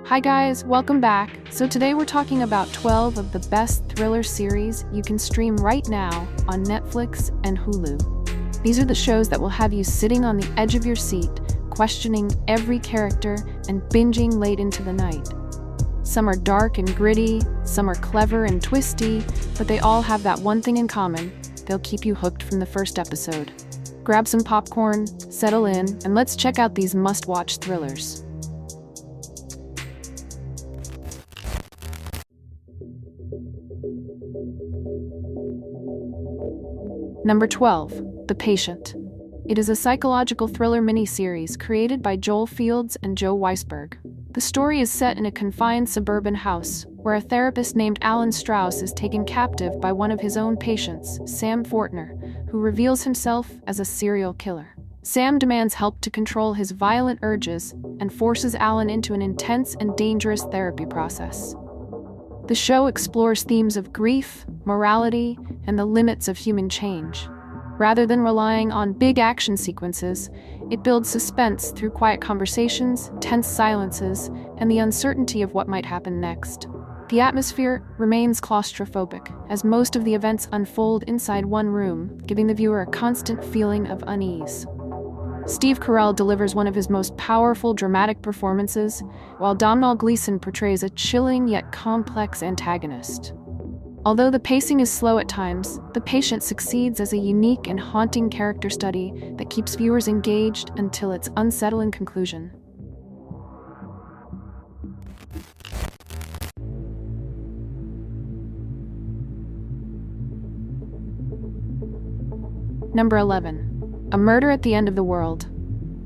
Hi guys, welcome back. So today we're talking about 12 of the best thriller series you can stream right now on Netflix and Hulu. These are the shows that will have you sitting on the edge of your seat, questioning every character and binging late into the night. Some are dark and gritty, some are clever and twisty, but they all have that one thing in common: they'll keep you hooked from the first episode. Grab some popcorn, settle in, and let's check out these must-watch thrillers. Number 12, The Patient. It is a psychological thriller miniseries created by Joel Fields and Joe Weisberg. The story is set in a confined suburban house, where a therapist named Alan Strauss is taken captive by one of his own patients, Sam Fortner, who reveals himself as a serial killer. Sam demands help to control his violent urges and forces Alan into an intense and dangerous therapy process. The show explores themes of grief, morality, and the limits of human change. Rather than relying on big action sequences, it builds suspense through quiet conversations, tense silences, and the uncertainty of what might happen next. The atmosphere remains claustrophobic, as most of the events unfold inside one room, giving the viewer a constant feeling of unease. Steve Carell delivers one of his most powerful dramatic performances, while Domhnall Gleeson portrays a chilling yet complex antagonist. Although the pacing is slow at times, The Patient succeeds as a unique and haunting character study that keeps viewers engaged until its unsettling conclusion. Number 11. A Murder at the End of the World.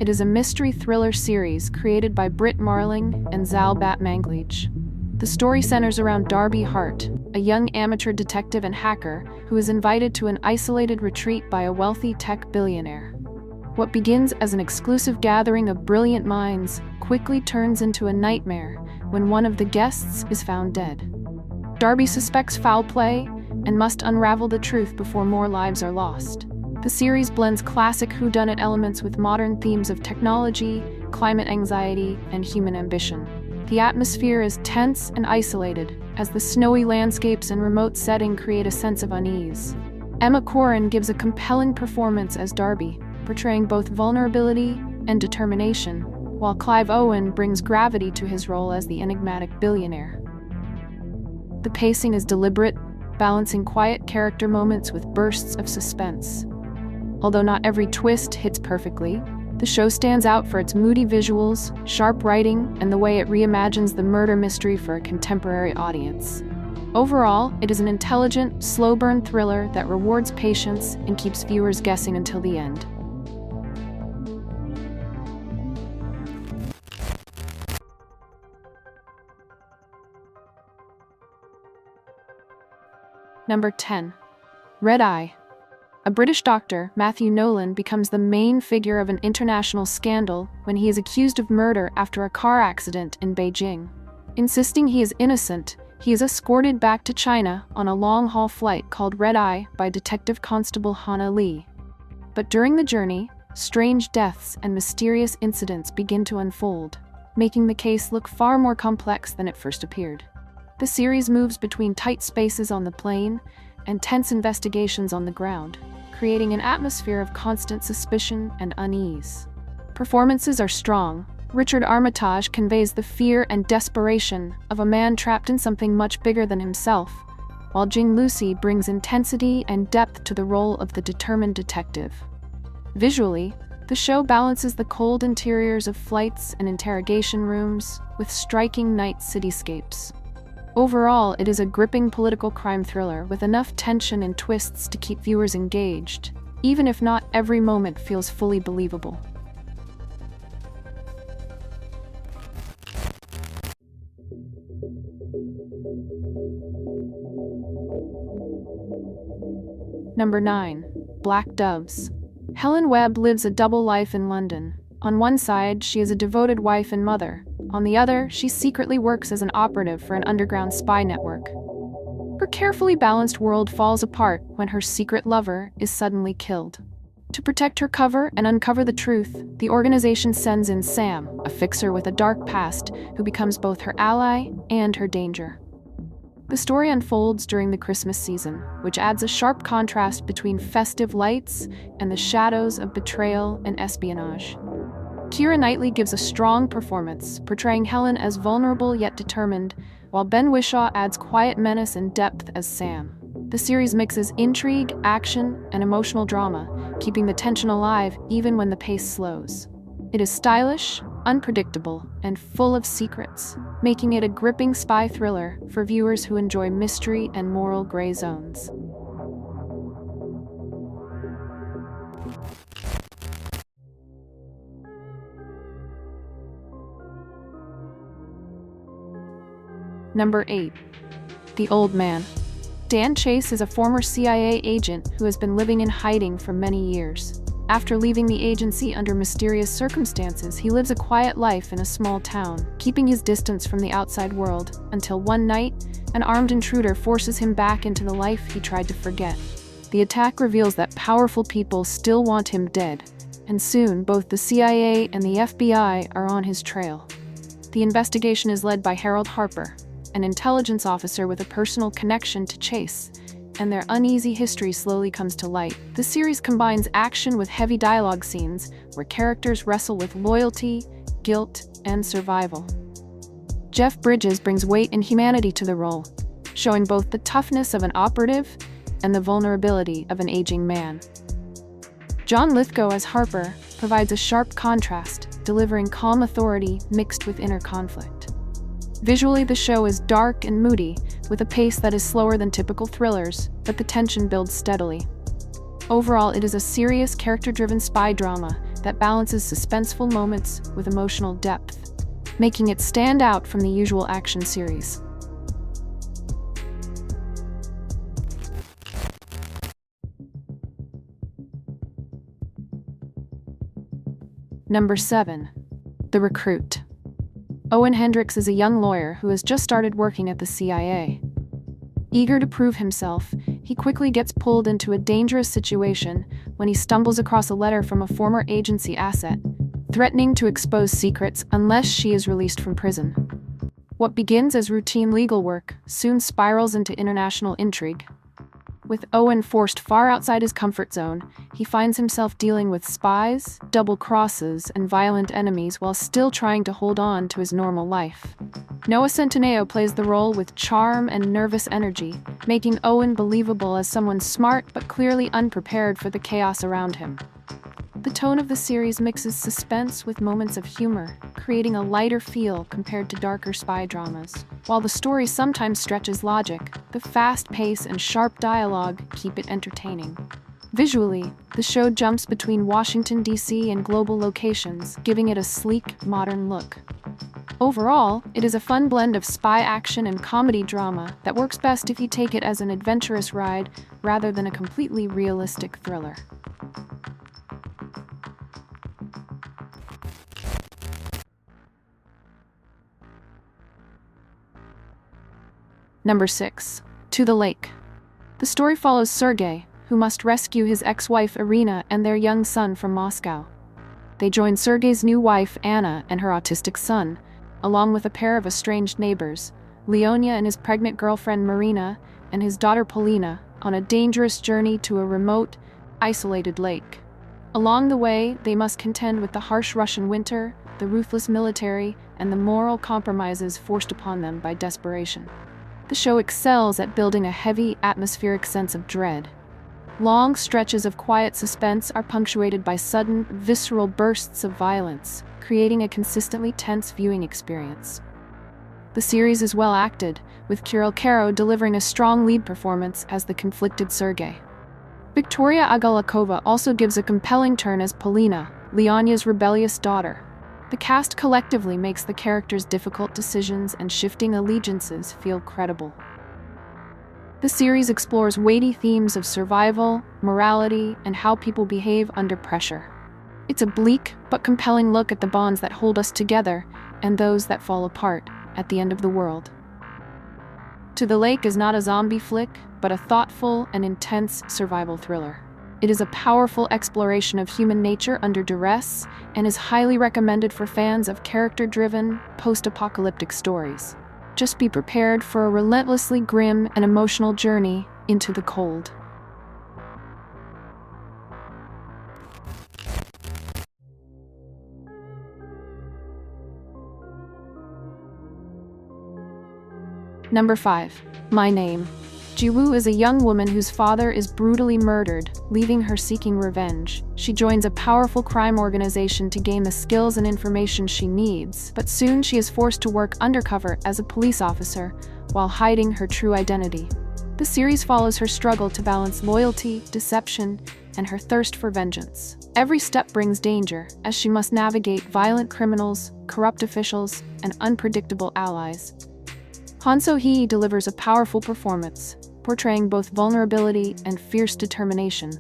It is a mystery thriller series created by Britt Marling and Zal Batmanglij. The story centers around Darby Hart, a young amateur detective and hacker who is invited to an isolated retreat by a wealthy tech billionaire. What begins as an exclusive gathering of brilliant minds quickly turns into a nightmare when one of the guests is found dead. Darby suspects foul play and must unravel the truth before more lives are lost. The series blends classic whodunit elements with modern themes of technology, climate anxiety, and human ambition. The atmosphere is tense and isolated, as the snowy landscapes and remote setting create a sense of unease. Emma Corrin gives a compelling performance as Darby, portraying both vulnerability and determination, while Clive Owen brings gravity to his role as the enigmatic billionaire. The pacing is deliberate, balancing quiet character moments with bursts of suspense. Although not every twist hits perfectly, the show stands out for its moody visuals, sharp writing, and the way it reimagines the murder mystery for a contemporary audience. Overall, it is an intelligent, slow-burn thriller that rewards patience and keeps viewers guessing until the end. Number 10. Red Eye. A British doctor, Matthew Nolan, becomes the main figure of an international scandal when he is accused of murder after a car accident in Beijing. Insisting he is innocent, he is escorted back to China on a long-haul flight called Red Eye by Detective Constable Hannah Lee. But during the journey, strange deaths and mysterious incidents begin to unfold, making the case look far more complex than it first appeared. The series moves between tight spaces on the plane and tense investigations on the ground, creating an atmosphere of constant suspicion and unease. Performances are strong. Richard Armitage conveys the fear and desperation of a man trapped in something much bigger than himself, while Jing Lucy brings intensity and depth to the role of the determined detective. Visually, the show balances the cold interiors of flights and interrogation rooms with striking night cityscapes. Overall, it is a gripping political crime thriller with enough tension and twists to keep viewers engaged, even if not every moment feels fully believable. Number 9. Black Doves. Helen Webb lives a double life in London. On one side, she is a devoted wife and mother. On the other, she secretly works as an operative for an underground spy network. Her carefully balanced world falls apart when her secret lover is suddenly killed. To protect her cover and uncover the truth, the organization sends in Sam, a fixer with a dark past, who becomes both her ally and her danger. The story unfolds during the Christmas season, which adds a sharp contrast between festive lights and the shadows of betrayal and espionage. Keira Knightley gives a strong performance, portraying Helen as vulnerable yet determined, while Ben Whishaw adds quiet menace and depth as Sam. The series mixes intrigue, action, and emotional drama, keeping the tension alive even when the pace slows. It is stylish, unpredictable, and full of secrets, making it a gripping spy thriller for viewers who enjoy mystery and moral gray zones. Number 8. The Old Man. Dan Chase is a former CIA agent who has been living in hiding for many years. After leaving the agency under mysterious circumstances, he lives a quiet life in a small town, keeping his distance from the outside world, until one night, an armed intruder forces him back into the life he tried to forget. The attack reveals that powerful people still want him dead, and soon both the CIA and the FBI are on his trail. The investigation is led by Harold Harper, an intelligence officer with a personal connection to Chase, and their uneasy history slowly comes to light. This series combines action with heavy dialogue scenes where characters wrestle with loyalty, guilt, and survival. Jeff Bridges brings weight and humanity to the role, showing both the toughness of an operative and the vulnerability of an aging man. John Lithgow as Harper provides a sharp contrast, delivering calm authority mixed with inner conflict. Visually, the show is dark and moody, with a pace that is slower than typical thrillers, but the tension builds steadily. Overall, it is a serious, character-driven spy drama that balances suspenseful moments with emotional depth, making it stand out from the usual action series. Number 7. The Recruit. Owen Hendricks is a young lawyer who has just started working at the CIA. Eager to prove himself, he quickly gets pulled into a dangerous situation when he stumbles across a letter from a former agency asset, threatening to expose secrets unless she is released from prison. What begins as routine legal work soon spirals into international intrigue. With Owen forced far outside his comfort zone, he finds himself dealing with spies, double crosses, and violent enemies while still trying to hold on to his normal life. Noah Centineo plays the role with charm and nervous energy, making Owen believable as someone smart but clearly unprepared for the chaos around him. The tone of the series mixes suspense with moments of humor, creating a lighter feel compared to darker spy dramas. While the story sometimes stretches logic, the fast pace and sharp dialogue keep it entertaining. Visually, the show jumps between Washington, D.C. and global locations, giving it a sleek, modern look. Overall, it is a fun blend of spy action and comedy drama that works best if you take it as an adventurous ride rather than a completely realistic thriller. Number 6. To the Lake. The story follows Sergei, who must rescue his ex-wife Irina and their young son from Moscow. They join Sergei's new wife Anna and her autistic son, along with a pair of estranged neighbors, Leonia and his pregnant girlfriend Marina and his daughter Polina, on a dangerous journey to a remote, isolated lake. Along the way, they must contend with the harsh Russian winter, the ruthless military, and the moral compromises forced upon them by desperation. The show excels at building a heavy, atmospheric sense of dread. Long stretches of quiet suspense are punctuated by sudden, visceral bursts of violence, creating a consistently tense viewing experience. The series is well acted, with Kirill Caro delivering a strong lead performance as the conflicted Sergei. Victoria Agalakova also gives a compelling turn as Polina, Leonia's rebellious daughter. The cast collectively makes the characters' difficult decisions and shifting allegiances feel credible. The series explores weighty themes of survival, morality, and how people behave under pressure. It's a bleak but compelling look at the bonds that hold us together and those that fall apart at the end of the world. To the Lake is not a zombie flick, but a thoughtful and intense survival thriller. It is a powerful exploration of human nature under duress and is highly recommended for fans of character-driven, post-apocalyptic stories. Just be prepared for a relentlessly grim and emotional journey into the cold. Number 5. My Name. Jiwoo is a young woman whose father is brutally murdered, leaving her seeking revenge. She joins a powerful crime organization to gain the skills and information she needs, but soon she is forced to work undercover as a police officer while hiding her true identity. The series follows her struggle to balance loyalty, deception, and her thirst for vengeance. Every step brings danger, as she must navigate violent criminals, corrupt officials, and unpredictable allies. Han So-hee delivers a powerful performance, portraying both vulnerability and fierce determination,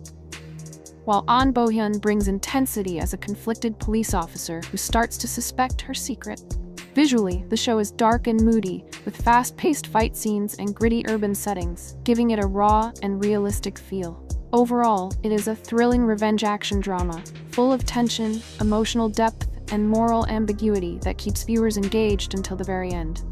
while An Bo-hyun brings intensity as a conflicted police officer who starts to suspect her secret. Visually, the show is dark and moody, with fast-paced fight scenes and gritty urban settings, giving it a raw and realistic feel. Overall, it is a thrilling revenge action drama, full of tension, emotional depth, and moral ambiguity that keeps viewers engaged until the very end.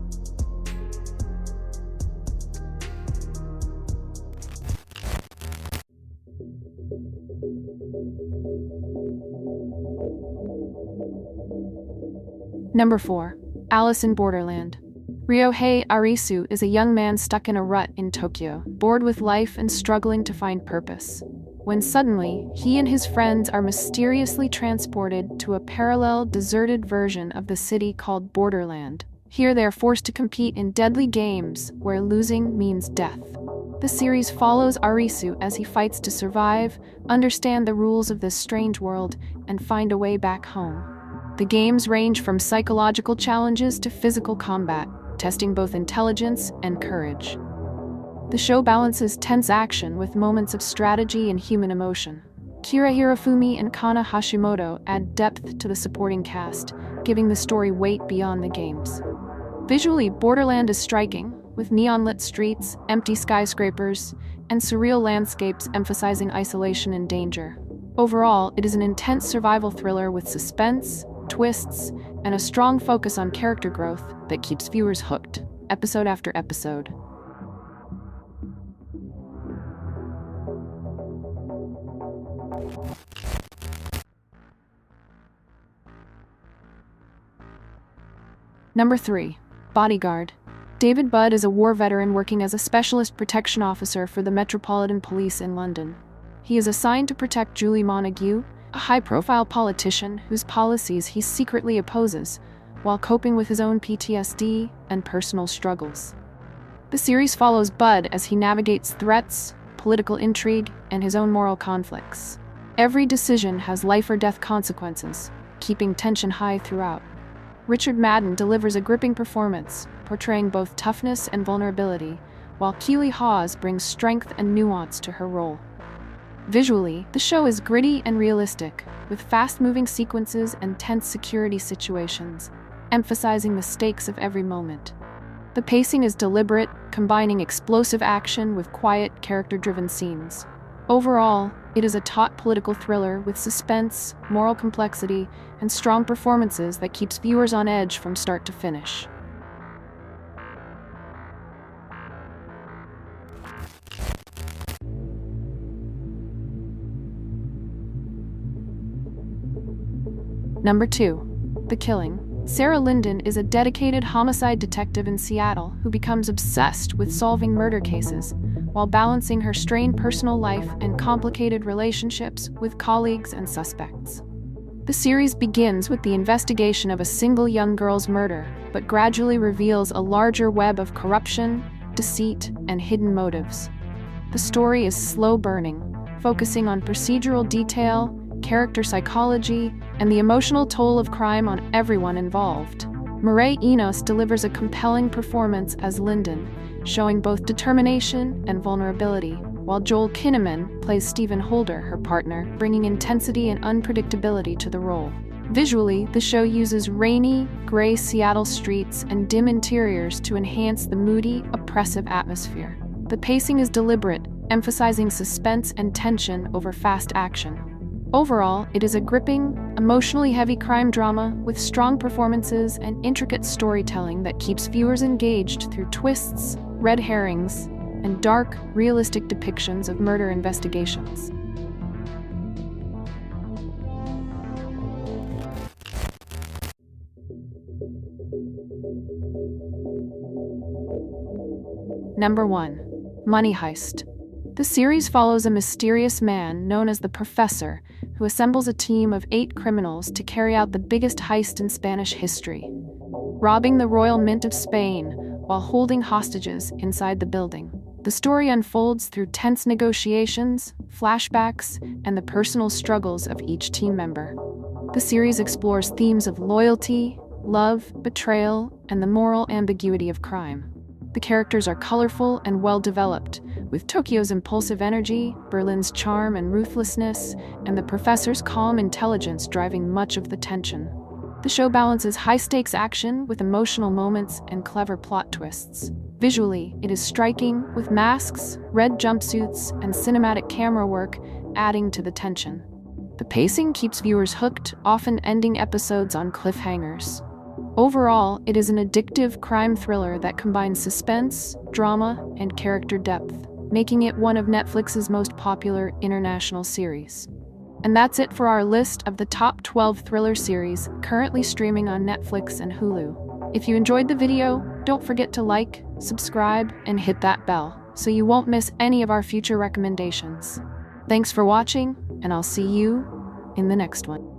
Number 4. Alice in Borderland. Ryohei Arisu is a young man stuck in a rut in Tokyo, bored with life and struggling to find purpose, when suddenly, he and his friends are mysteriously transported to a parallel, deserted version of the city called Borderland. Here they are forced to compete in deadly games where losing means death. The series follows Arisu as he fights to survive, understand the rules of this strange world, and find a way back home. The games range from psychological challenges to physical combat, testing both intelligence and courage. The show balances tense action with moments of strategy and human emotion. Kira Hirofumi and Kana Hashimoto add depth to the supporting cast, giving the story weight beyond the games. Visually, Borderland is striking, with neon-lit streets, empty skyscrapers, and surreal landscapes emphasizing isolation and danger. Overall, it is an intense survival thriller with suspense, twists, and a strong focus on character growth that keeps viewers hooked, episode after episode. Number 3. Bodyguard. David Budd is a war veteran working as a specialist protection officer for the Metropolitan Police in London. He is assigned to protect Julie Montague, a high-profile politician whose policies he secretly opposes, while coping with his own PTSD and personal struggles. The series follows Budd as he navigates threats, political intrigue, and his own moral conflicts. Every decision has life-or-death consequences, keeping tension high throughout. Richard Madden delivers a gripping performance, portraying both toughness and vulnerability, while Keely Hawes brings strength and nuance to her role. Visually, the show is gritty and realistic, with fast-moving sequences and tense security situations, emphasizing the stakes of every moment. The pacing is deliberate, combining explosive action with quiet, character-driven scenes. Overall, it is a taut political thriller with suspense, moral complexity, and strong performances that keeps viewers on edge from start to finish. Number 2. The Killing. Sarah Linden is a dedicated homicide detective in Seattle who becomes obsessed with solving murder cases, while balancing her strained personal life and complicated relationships with colleagues and suspects. The series begins with the investigation of a single young girl's murder, but gradually reveals a larger web of corruption, deceit, and hidden motives. The story is slow-burning, focusing on procedural detail, character psychology, and the emotional toll of crime on everyone involved. Mireille Enos delivers a compelling performance as Linden, showing both determination and vulnerability, while Joel Kinnaman plays Stephen Holder, her partner, bringing intensity and unpredictability to the role. Visually, the show uses rainy, gray Seattle streets and dim interiors to enhance the moody, oppressive atmosphere. The pacing is deliberate, emphasizing suspense and tension over fast action. Overall, it is a gripping, emotionally heavy crime drama with strong performances and intricate storytelling that keeps viewers engaged through twists, red herrings, and dark, realistic depictions of murder investigations. Number 1. Money Heist. The series follows a mysterious man known as the Professor, who assembles a team of 8 criminals to carry out the biggest heist in Spanish history, robbing the Royal Mint of Spain while holding hostages inside the building. The story unfolds through tense negotiations, flashbacks, and the personal struggles of each team member. The series explores themes of loyalty, love, betrayal, and the moral ambiguity of crime. The characters are colorful and well-developed, with Tokyo's impulsive energy, Berlin's charm and ruthlessness, and the Professor's calm intelligence driving much of the tension. The show balances high-stakes action with emotional moments and clever plot twists. Visually, it is striking, with masks, red jumpsuits, and cinematic camera work adding to the tension. The pacing keeps viewers hooked, often ending episodes on cliffhangers. Overall, it is an addictive crime thriller that combines suspense, drama, and character depth, making it one of Netflix's most popular international series. And that's it for our list of the top 12 thriller series currently streaming on Netflix and Hulu. If you enjoyed the video, don't forget to like, subscribe, and hit that bell so you won't miss any of our future recommendations. Thanks for watching, and I'll see you in the next one.